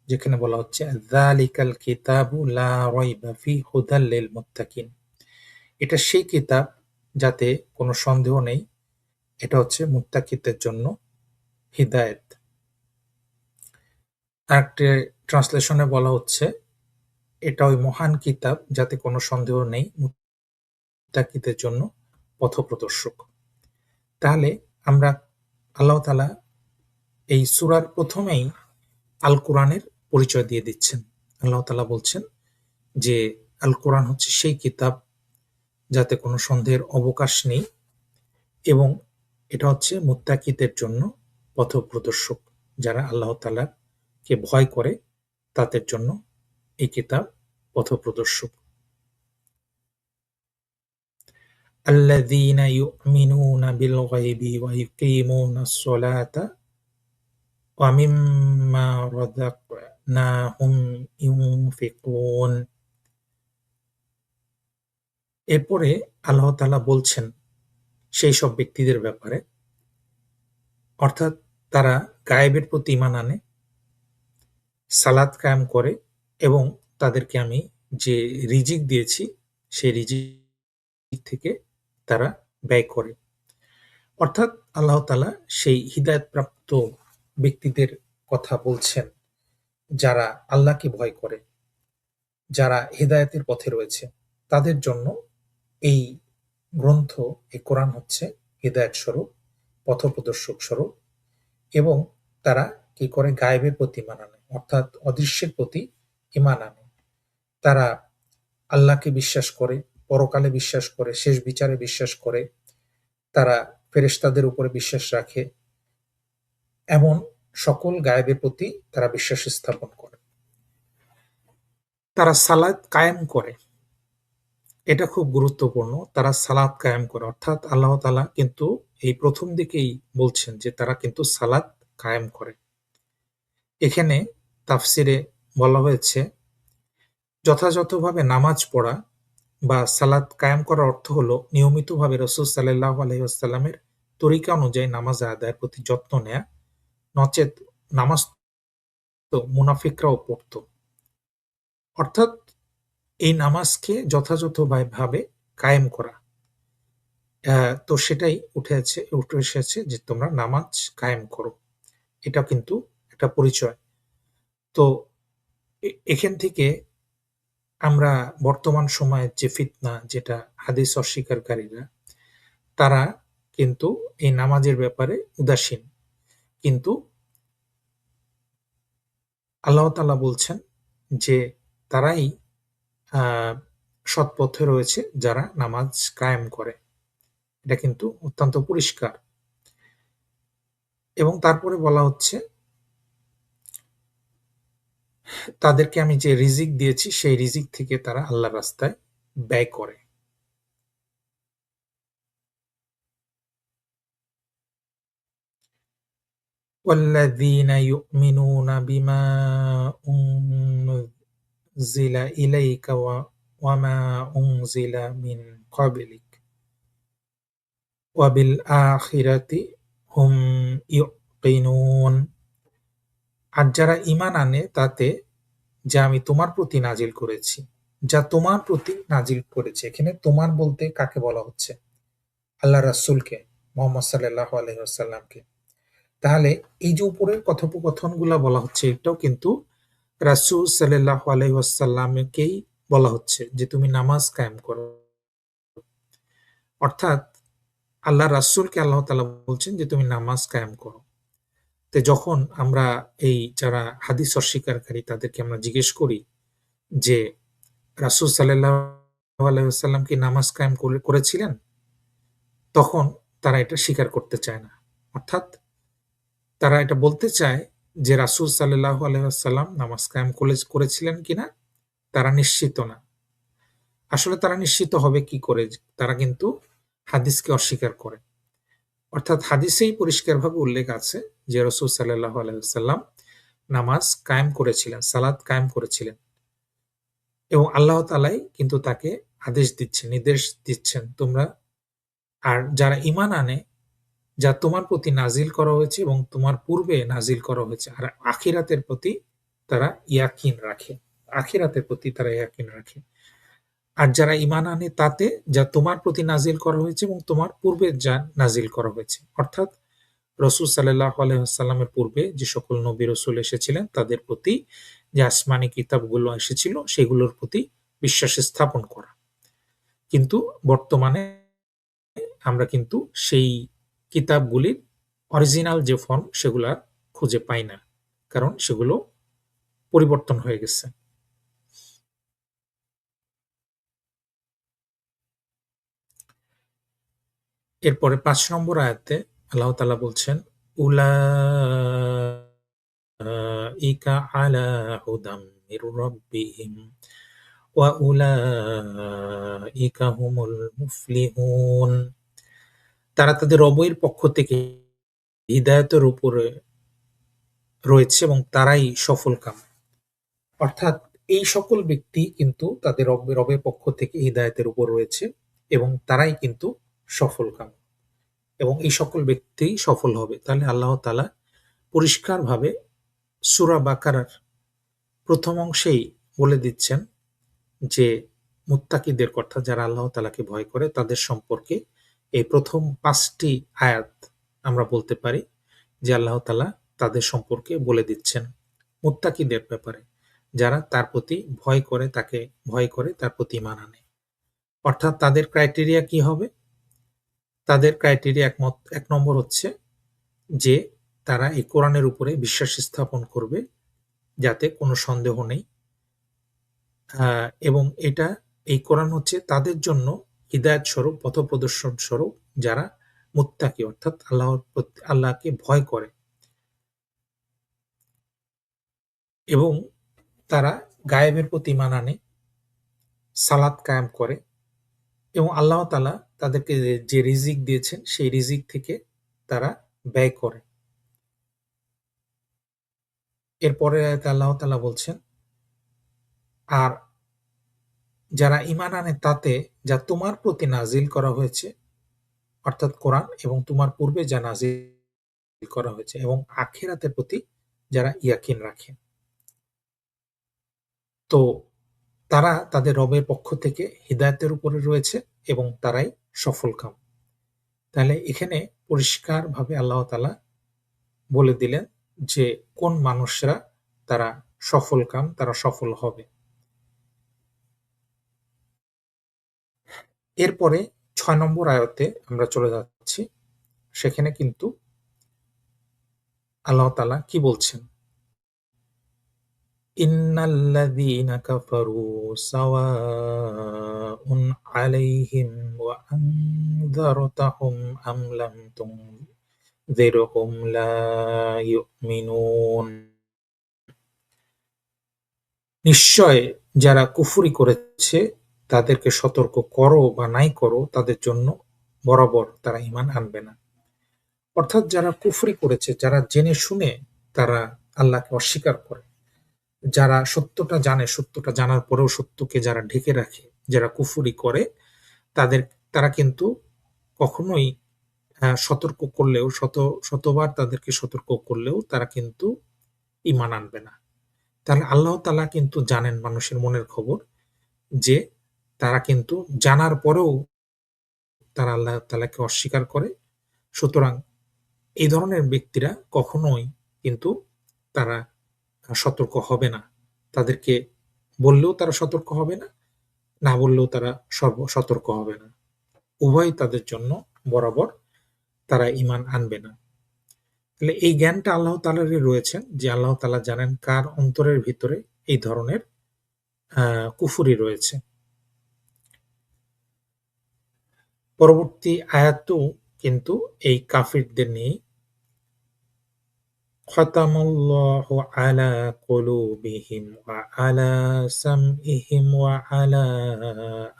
A: যেখানে বলা হচ্ছে যালিকাল কিতাবু লা রাইবা ফিহি হুদাল লিল মুত্তাকিন। এটা সেই কিতাব যাতে কোনো সন্দেহ নেই, এটা হচ্ছে মুত্তাকিদের জন্য হিদায়াত। আরেকটি ট্রান্সলেশনে বলা হচ্ছে এটা ওই মহান কিতাব যাতে কোনো সন্দেহ নেই, মুত্তাকিদের জন্য পথপ্রদর্শক। তাহলে আমরা আল্লাহ তাআলা এই সূরার প্রথমেই আল কোরআনের পরিচয় দিয়ে দিচ্ছেন। আল্লাহ তাআলা বলছেন যে আল কোরআন হচ্ছে সেই কিতাব যাতে কোনো সন্দেহের অবকাশ নেই এবং এটা হচ্ছে মুত্তাকিদের জন্য পথপ্রদর্শক। যারা আল্লাহ তাআলাকে ভয় করে তাদের জন্য এই কিতাব পথপ্রদর্শক। আল্লাযীনা ইউমিনুনা বিল গায়বি ওয়া ইউকিমুনাস সালাতা ওয়া মিম্মা রাযাকনাহুম ইউনফিকুন। এরপরে আল্লাহ তাআলা বলছেন সেই সব ব্যক্তিদের ব্যাপারে, অর্থাৎ তারা গায়েবের প্রতি ঈমান আনে, সালাত কায়েম করে এবং তাদেরকে আমি যে রিজিক দিয়েছি সেই রিজিক থেকে তারা ব্যয় করে। অর্থাৎ আল্লাহ তাআলা সেই হিদায়াতপ্রাপ্ত ব্যক্তিদের কথা বলছেন যারা আল্লাহকে ভয় করে, যারা হিদায়াতের পথে রয়েছে। তাদের জন্য এই গ্রন্থ, এই কোরআন হচ্ছে হিদায়াত স্বরূপ, পথপ্রদর্শক স্বরূপ এবং তারা কি করে গায়েবের প্রতি ঈমান আনে, অর্থাৎ অদৃশ্যের প্রতি ঈমান আনে। তারা আল্লাহকে বিশ্বাস করে, পরকালে বিশ্বাস করে, শেষ বিচারে বিশ্বাস করে, তারা ফেরেশতাদের উপরে বিশ্বাস রাখে, এমন সকল গায়েবের প্রতি তারা বিশ্বাস স্থাপন করে। তারা সালাত কায়েম করে। এটা খুব গুরুত্বপূর্ণ। তারা সালাত কায়েম করে। অর্থাৎ আল্লাহ তাআলা কিন্তু এই ১ম দিকেই বলছেন যে তারা কিন্তু সালাত কায়েম করে। এখানে তাফসিরে বলা হয়েছে যথাযথভাবে নামাজ পড়া বা সালাত কায়েম করার অর্থ হলো নিয়মিতভাবে রাসূল সাল্লাল্লাহু আলাইহি ওয়াসাল্লামের তরিকা অনুযায়ী নামাজ আদায়ের প্রতি যত্ন নেয়া। নচেৎ নামাজ তো মুনাফিকরাও পড়ত। অর্থাৎ এই নামাজকে যথাযথভাবে কায়েম করা। তো সেটাই উঠে এসেছে যে তোমরা নামাজ কায়েম করো। এটা কিন্তু একটা পরিচয়। তো এখান থেকে আমরা বর্তমান সময়ের যে ফিতনা যেটা হাদিস অস্বীকারীরা তারা কিন্তু এই নামাজের ব্যাপারে উদাসীন। কিন্তু আল্লাহ তাআলা বলছেন যে তারাই আ সৎ পথে রয়েছে যারা নামাজ কায়েম করে। এটা কিন্তু অত্যন্ত পরিষ্কার। এবং তারপরে বলা হচ্ছে তাদেরকে আমি যে রিজিক দিয়েছি সেই রিজিক থেকে তারা আল্লাহর রাস্তায় ব্যয় করে। وَالَّذِينَ يُؤْمِنُونَ بِمَا أُنزِلَ إِلَيْكَ وَمَا أُنزِلَ مِن قَبْلِكَ وَبِالْآخِرَةِ هُمْ يُوقِنُونَ। আর যারা ঈমান আনে তাতে যা আমি তোমার প্রতি নাজিল করেছি। যা তোমার প্রতি নাজিল করেছি। এখানে তোমার বলতে কাকে বলা হচ্ছে? আল্লাহর রাসূলকে, মুহাম্মদ সাল্লাল্লাহু আলাইহি ওয়াসাল্লামকে। তাহলে এই যে উপরের কথোপকথনগুলা বলা হচ্ছে এটাও কিন্তু রাসূল সাল্লাল্লাহু আলাইহি ওয়াসাল্লামকেই বলা হচ্ছে যে তুমি নামাজ কায়েম করো। অর্থাৎ আল্লাহর রাসূলকে আল্লাহ তাআলা বলছেন যে তুমি নামাজ কায়েম করো। তো যখন আমরা এই যারা হাদিস অস্বীকারী তাদেরকে আমরা জিজ্ঞেস করি যে রাসূল সাল্লাল্লাহু আলাইহি ওয়াসাল্লাম কি নামাজ কায়েম করেছিলেন? তখন তারা এটা স্বীকার করতে চায় না। অর্থাৎ তারা এটা বলতে চায় যে রাসূল সাল্লাল্লাহু আলাইহি ওয়াসাল্লাম নামাজ কায়েম করেছিলেন কিনা তারা নিশ্চিত না। আসলে তারা নিশ্চিত হবে কি করে? তারা কিন্তু হাদিসকে অস্বীকার করে। অর্থাৎ হাদিসেই পরিষ্কারভাবে উল্লেখ আছে যে রাসূল সাল্লাল্লাহু আলাইহি ওয়াসাল্লাম নামাজ কায়েম করেছিলেন, সালাত কায়েম করেছিলেন। এবং আল্লাহ তাআলাই কিন্তু তাকে আদেশ দিচ্ছেন, নির্দেশ দিচ্ছেন তোমরা আর যারা ঈমান আনে যা তোমার প্রতি নাজিল করা হয়েছে এবং তোমার পূর্বে নাজিল করা হয়েছে। আর আখিরাতের প্রতি তারা ইয়াকিন রাখে। আখিরাতের প্রতি তারা ইয়াকিন রাখে। আর যারা ঈমান আনে তাতে যা তোমার প্রতি নাজিল করা হয়েছে এবং তোমার পূর্বে যা নাজিল করা হয়েছে। অর্থাৎ রাসূল সাল্লাল্লাহু আলাইহি ওয়াসাল্লামের পূর্বে যে সকল নবী রাসূল এসেছিলেন তাদের প্রতি যে আসমানি কিতাবগুলো এসেছিল সেগুলোর প্রতি বিশ্বাস স্থাপন করা। কিন্তু বর্তমানে আমরা কিন্তু সেই কিতাবগুলির অরিজিনাল যে ফর্ম সেগুলা খুঁজে পাই না। কারণ সেগুলো পরিবর্তন হয়ে গেছে। এরপরে ৫ নম্বর আয়াতে আল্লাহ তাআলা বলছেন, উলাইকা আলা হুদাম মির রাব্বিহিম ওয়া উলাইকা হুমুল মুফলিহুন। তারা তাদের রবের পক্ষ থেকে হিদায়াতের উপরে রয়েছে এবং তারাই সফলকাম। অর্থাৎ এই সকল ব্যক্তি কিন্তু তাদের রবের পক্ষ থেকে হিদায়াতের উপর রয়েছে এবং তারাই কিন্তু সফলকাম। এবং এই সকল ব্যক্তি সফল হবে। তাহলে আল্লাহ তাআলা পরিষ্কারভাবে সূরা বাকারার ১ম অংশেই বলে দিচ্ছেন যে মুত্তাকিদের কথা যারা আল্লাহ তাআলাকে ভয় করে তাদের সম্পর্কে এই ১ম ৫ টি আয়াত আমরা বলতে পারি যে আল্লাহ তাআলা তাদের সম্পর্কে বলে দিচ্ছেন মুত্তাকিদের ব্যাপারে। যারা তার প্রতি ভয় করে তাকে ভয় করে তার প্রতি ঈমান আনে। অর্থাৎ তাদের ক্রাইটেরিয়া কি হবে? তাদের ক্রাইটেরিয়া ১ নম্বর হচ্ছে যে তারা এই কোরআনের উপরে বিশ্বাস স্থাপন করবে যাতে কোনো সন্দেহ নেই। এবং এই কোরআন হচ্ছে তাদের জন্য হিদায়াত স্বরূপ, পথপ্রদর্শন স্বরূপ যারা মুত্তাকি অর্থাৎ আল্লাহকে ভয় করে। এবং তারা গায়েবের প্রতি ঈমান আনে, সালাত কায়েম করে এবং আল্লাহ তাআলা তাদেরকে যে রিজিক দিয়েছেন সেই রিজিক থেকে তারা ব্যয় করে। এরপরের আয়াতে আল্লাহ তাআলা বলছেন, আর যারা ঈমান আনে তাতে যা তোমার প্রতি নাজিল করা হয়েছে অর্থাৎ কোরআন এবং তোমার পূর্বে যা নাজিল করা হয়েছে এবং আখিরাতের প্রতি যারা ইয়াকিন রাখে। তো তারা তাদের রবের পক্ষ থেকে হিদায়াতের উপরে রয়েছে এবং তারাই সফলকাম। তাহলে এখানে পরিষ্কারভাবে আল্লাহ তাআলা বলে দিলেন যে কোন মানুষরা তারা সফলকাম, তারা সফল হবে। এরপরে ৬ নম্বর আয়াতে আমরা চলে যাচ্ছি। সেখানে কিন্তু আল্লাহ তাআলা কি বলছেন? ইন্নাল্লাযীনা কাফারু সাওয়াউন আলাইহিম ওয়া আনযারতাহুম আম লাম তুনযিরহুম লা ইউমিনুন। নিশ্চয় যারা কুফরি করেছে তাদেরকে সতর্ক করো বা নাই করো তাদের জন্য বরাবর তারা ঈমান আনবে না। অর্থাৎ যারা কুফরি করেছে, যারা জেনে শুনে তারা আল্লাহকে অস্বীকার করে, যারা সত্যটা জানে, সত্যটা জানার পরেও সত্যকে যারা ঢেকে রাখে, যারা কুফরি করে তাদের তারা কিন্তু কখনোই সতর্ক করলেও শতবার তাদেরকে সতর্ক করলেও তারা কিন্তু ঈমান আনবে না। তাহলে আল্লাহ তাআলা কিন্তু জানেন মানুষের মনের খবর যে তারা কিন্তু জানার পরেও তারা আল্লাহ তাআলাকে অস্বীকার করে। সুতরাং এই ধরনের ব্যক্তিরা কখনোই কিন্তু তারা সতর্ক হবে না। তাদেরকে বললেও তারা সতর্ক হবে না, না বললেও তারা সতর্ক হবে না। উভয়ই তাদের জন্য বরাবর তারা ঈমান আনবে না। তাহলে এই জ্ঞানটা আল্লাহ তাআলারই রয়েছেন যে আল্লাহ তাআলা জানেন কার অন্তরের ভিতরে এই ধরনের কুফরি রয়েছে। পরবর্তী আয়াতেও কিন্তু এই কাফিরদের নিয়েই খতামাল্লাহু আলা কুলুবিহিম ওয়া আলা সামইহিম ওয়া আলা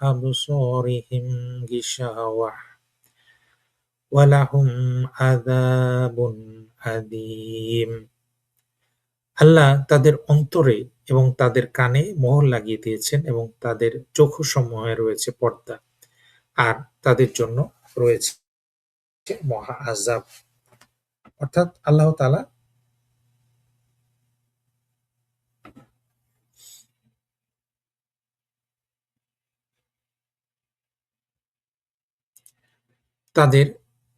A: আবসারিহিম গিশাওয়াহ ওয়া লাহুম আযাবুন আযীম। আল্লাহ তাদের অন্তরে এবং তাদের কানে মোহর লাগিয়ে দিয়েছেন এবং তাদের চক্ষুসমূহে রয়েছে পর্দা, আর তাদের জন্য রয়েছে মহা আযাব। অর্থাৎ আল্লাহ তাআলা তাদের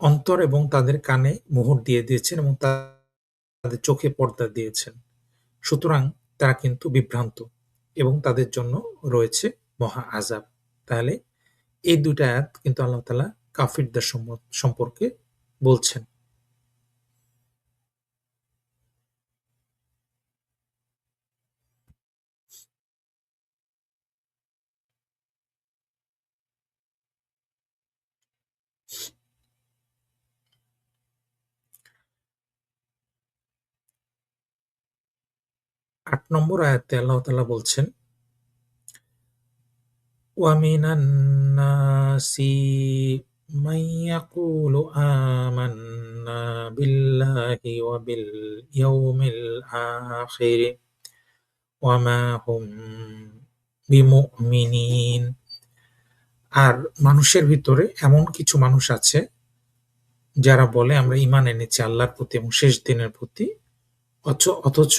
A: অন্তর এবং তাদের কানে মোহর দিয়ে দিয়েছেন এবং তাদের চোখে পর্দা দিয়েছেন। সুতরাং তারা কিন্তু বিভ্রান্ত এবং তাদের জন্য রয়েছে মহা আযাব। তাহলে এই ২ টা আয়াত কিন্তু আল্লাহ তাআলা কাফিরদের সম্পর্কে বলছেন। আট নম্বর আয়াতে আল্লাহ তাআলা বলছেন, وَمِنَ النَّاسِ مَن يَقُولُ آمَنَّا بِاللَّهِ وَبِالْيَوْمِ الْآخِرِ وَمَا هُم بِمُؤْمِنِينَ। আর মানুষের ভিতরে এমন কিছু মানুষ আছে যারা বলে আমরা ঈমান এনেছি আল্লাহর প্রতি এবং শেষ দিনের প্রতি, অথচ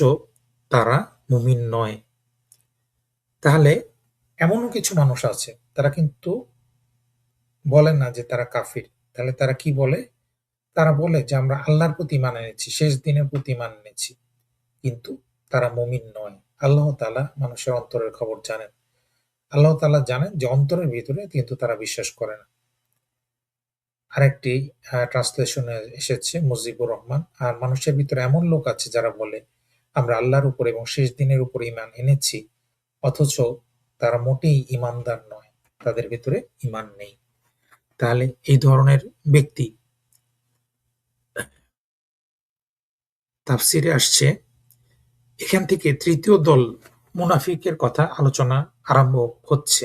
A: তারা মুমিন নয়। তাহলে এমনও কিছু মানুষ আছে তারা কিন্তু বলে না যে তারা কাফির। তাহলে তারা কি বলে? তারা বলে যে আমরা আল্লাহর প্রতি ঈমান এনেছি, শেষ দিনের প্রতি ঈমান এনেছি। কিন্তু তারা মুমিন নয়। আল্লাহ তাআলা মানুষের অন্তরের খবর জানেন। আল্লাহ তাআলা জানেন যে অন্তরের ভিতরে কিন্তু তারা বিশ্বাস করে না। আরেকটি ট্রান্সলেশনে এসেছে মুজিবুর রহমান, আর মানুষের ভিতরে এমন লোক আছে যারা বলে আমরা আল্লাহর উপর এবং শেষ দিনের উপর ঈমান এনেছি, অথচ তারা মোটেই ঈমানদার নয়। তাদের ভিতরে ঈমান নেই। তাহলে এই ধরনের ব্যক্তি তাফসিরে আসছে, এখান থেকে তৃতীয় দল মুনাফিকের কথা আলোচনা আরম্ভ হচ্ছে।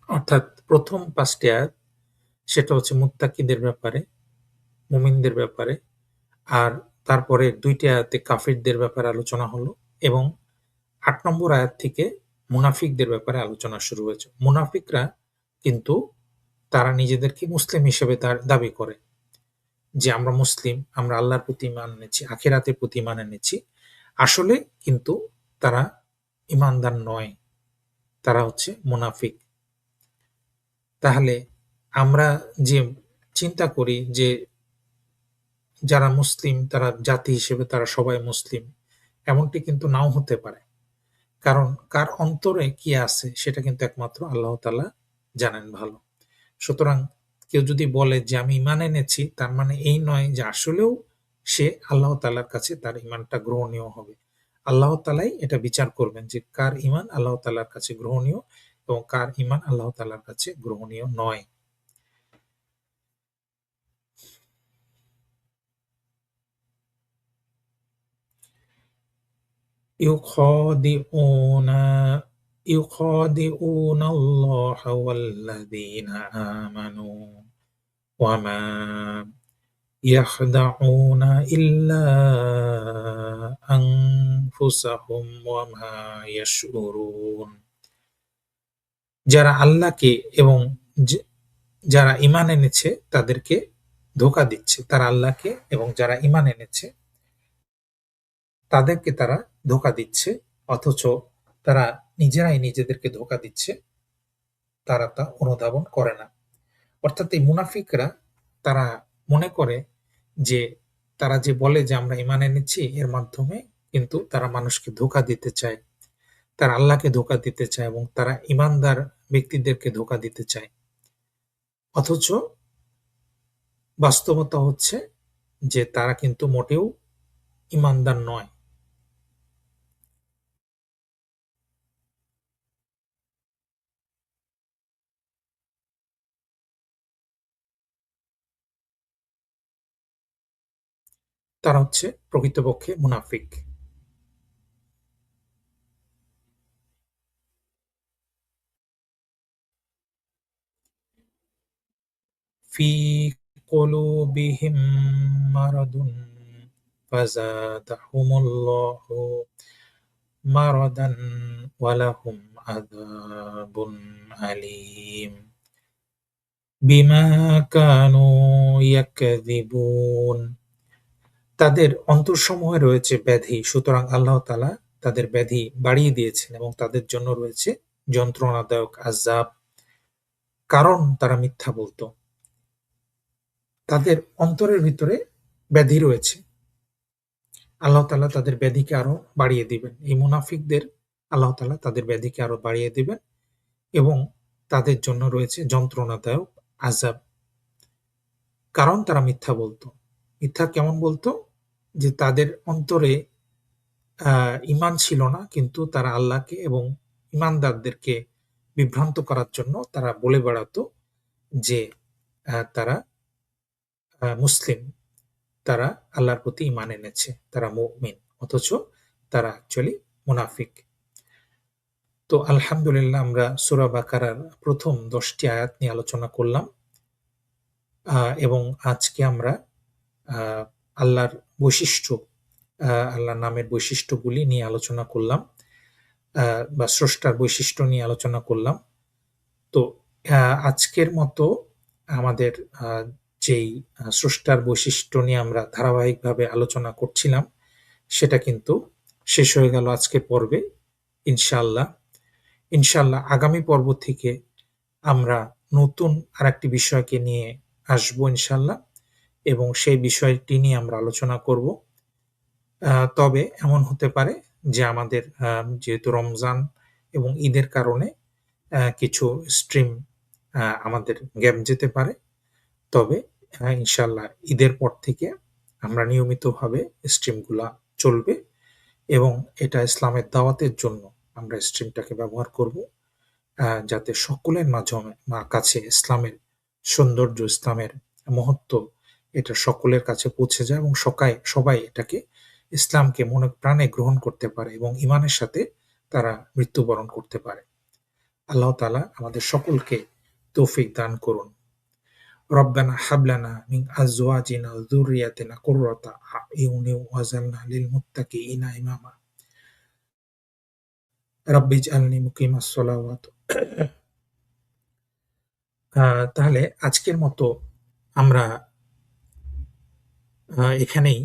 A: অর্থাৎ প্রথম ৫ টি আয়াত সেটা হচ্ছে মুত্তাকিদের ব্যাপারে, মুমিনদের ব্যাপারে। আর তারপরে ২ টি আয়াতে কাফিরদের ব্যাপারে আলোচনা হলো এবং ৮ নম্বর আয়াত থেকে মুনাফিকদের ব্যাপারে আলোচনা শুরু হয়েছে। মুনাফিকরা কিন্তু তারা নিজেদেরকে মুসলিম হিসেবে দাবি করে যে আমরা মুসলিম, আমরা আল্লাহর প্রতি ঈমান এনেছি, আখিরাতের প্রতি ঈমান এনেছি। আসলে কিন্তু তারা ঈমানদার নয়। তারা হচ্ছে মুনাফিক। তাহলে আমরা যে চিন্তা করি যে যারা মুসলিম তারা জাতি হিসেবে তারা সবাই মুসলিম, এমনটি কিন্তু নাও হতে পারে। কারণ কার অন্তরে কি আছে সেটা কিন্তু একমাত্র আল্লাহ তাআলা জানেন ভালো। সুতরাং কেউ যদি বলে যে আমি ঈমান এনেছি, তার মানে এই নয় যে আসলেও সে আল্লাহ তাআলার কাছে তার ঈমানটা গ্রহণীয় হবে। আল্লাহ তাআলাই এটা বিচার করবেন যে কার ঈমান আল্লাহ তাআলার কাছে গ্রহণীয় এবং কার ঈমান আল্লাহ তাআলার কাছে গ্রহণীয় নয়। يخادعون يخادعون الله والذين آمنوا وما يخدعون إلا أنفسهم وما يشعرون। যারা আল্লাহকে এবং যারা ঈমান এনেছে তাদেরকে ধোঁকা দিচ্ছে। তারা আল্লাহকে এবং যারা ঈমান এনেছে তাদেরকে তারা ধোঁকা দিচ্ছে, অথচ তারা নিজেরাই নিজেদেরকে ধোঁকা দিচ্ছে, তারা তা অনুধাবন করে না। অর্থাৎ এই মুনাফিকরা তারা মনে করে যে তারা যে বলে যে আমরা ঈমান এনেছি, এর মাধ্যমে কিন্তু তারা মানুষকে ধোঁকা দিতে চায়। তারা আল্লাহকে ধোঁকা দিতে চায় এবং তারা ঈমানদার ব্যক্তিদেরকে ধোঁকা দিতে চায়। অথচ বাস্তবতা হচ্ছে যে তারা কিন্তু মোটেও ঈমানদার নয়। তারা হচ্ছে প্রকৃতপক্ষে মুনাফিক। ফি কুলুবিহিম মারাদুন ফাযাদাহুমুল্লাহু মারাদান ওয়া লাহুম আযাবুন আলীম বিমা কানু ইয়াকযিবুন। তাদের অন্তরসমূহে রয়েছে ব্যাধি, সুতরাং আল্লাহ তাআলা তাদের ব্যাধি বাড়িয়ে দিয়েছেন এবং তাদের জন্য রয়েছে যন্ত্রণাদায়ক আযাব, কারণ তারা মিথ্যা বলত। তাদের অন্তরের ভিতরে ব্যাধি রয়েছে, আল্লাহ তাআলা তাদের ব্যাধিকে আরো বাড়িয়ে দিবেন। এই মুনাফিকদের আল্লাহ তাআলা তাদের ব্যাধিকে আরো বাড়িয়ে দিবেন এবং তাদের জন্য রয়েছে যন্ত্রণাদায়ক আযাব, কারণ তারা মিথ্যা বলতো। মিথ্যা কেমন বলতো? যে তাদের অন্তরে ঈমান ছিল না, কিন্তু তারা আল্লাহকে এবং ঈমানদারদেরকে বিভ্রান্ত করার জন্য তারা বলে বেড়াতো যে তারা মুসলিম, তারা আল্লাহর প্রতি ঈমান এনেছে, তারা মুমিন, অথচ তারা অ্যাকচুয়ালি মুনাফিক। তো আলহামদুলিল্লাহ আমরা সূরা বাকারার প্রথম ১০ টি আয়াত নিয়ে আলোচনা করলাম এবং আজকে আমরা আল্লাহর বৈশিষ্ট্য, আল্লাহর নামের বৈশিষ্ট্যগুলি নিয়ে আলোচনা করলাম বা স্রষ্টার বৈশিষ্ট্য নিয়ে আলোচনা করলাম। তো আজকের মতো আমাদের যেই স্রষ্টার বৈশিষ্ট্য নিয়ে আমরা ধারাবাহিকভাবে আলোচনা করছিলাম সেটা কিন্তু শেষ হয়ে গেল আজকের পর্বে। ইনশাআল্লাহ আগামী পর্ব থেকে আমরা নতুন আরেকটি বিষয়কে নিয়ে আসবো ইনশাআল্লাহ এবং সেই বিষয়টি নিয়ে আমরা আলোচনা করব। তবে এমন হতে পারে যে আমাদের যেহেতু রমজান এবং ঈদের কারণে কিছু স্ট্রিম আমাদের গ্যাপ যেতে পারে, তবে ইনশাআল্লাহ ঈদের পর থেকে আমরা নিয়মিতভাবে স্ট্রিমগুলা চলবে এবং এটা ইসলামের দাওয়াতের জন্য আমরা স্ট্রিমটাকে ব্যবহার করব, যাতে সকলের কাছে ইসলামের সৌন্দর্য, ইসলামের মহত্ব এটা সকলের কাছে পৌঁছে যায় এবং সবাই এটাকে ইসলামকে মনে প্রাণে গ্রহণ করতে পারে এবং ঈমানের সাথে তারা মৃত্যুবরণ করতে পারে। আল্লাহ তাআলা আমাদের সকলকে তৌফিক দান করুন। রব্বানা হাব লানা মিন আজওয়াজিনা ওয়া যুররিয়াতিনা কুররাতা আ'ইউনি ওয়াজআলনা লিল মুত্তাকিইনা ইমামা। রাব্বিজআলনি মুকিমাস সলাওয়াত। তাহলে আজকের মতো আমরা এখানেই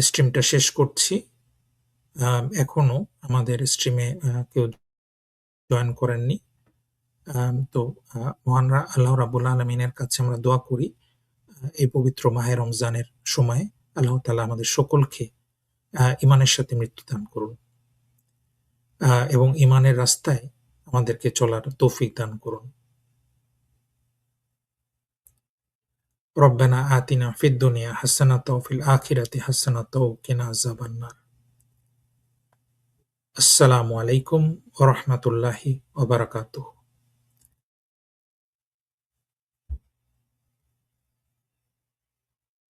A: স্ট্রিমটা শেষ করছি। এখনো আমাদের স্ট্রিমে কেউ জয়েন করেননি। তো মহান আল্লাহ রাব্বুল আলামিনের কাছে আমরা দোয়া করি এই পবিত্র মাহে রমজানের সময়ে আল্লাহ তাআলা আমাদের সকলকে ঈমানের সাথে মৃত্যু দান করুন এবং ঈমানের রাস্তায় আমাদেরকে চলার তৌফিক দান করুন। রব্বানা আতিনা ফিদ দুনিয়া হাসানাতাও ওয়া ফিল আখিরাতি হাসানাতাও ওয়া কিনা আযাবান্নার। আসসালামু আলাইকুম ওয়া রাহমাতুল্লাহি ওয়া বারাকাতুহু।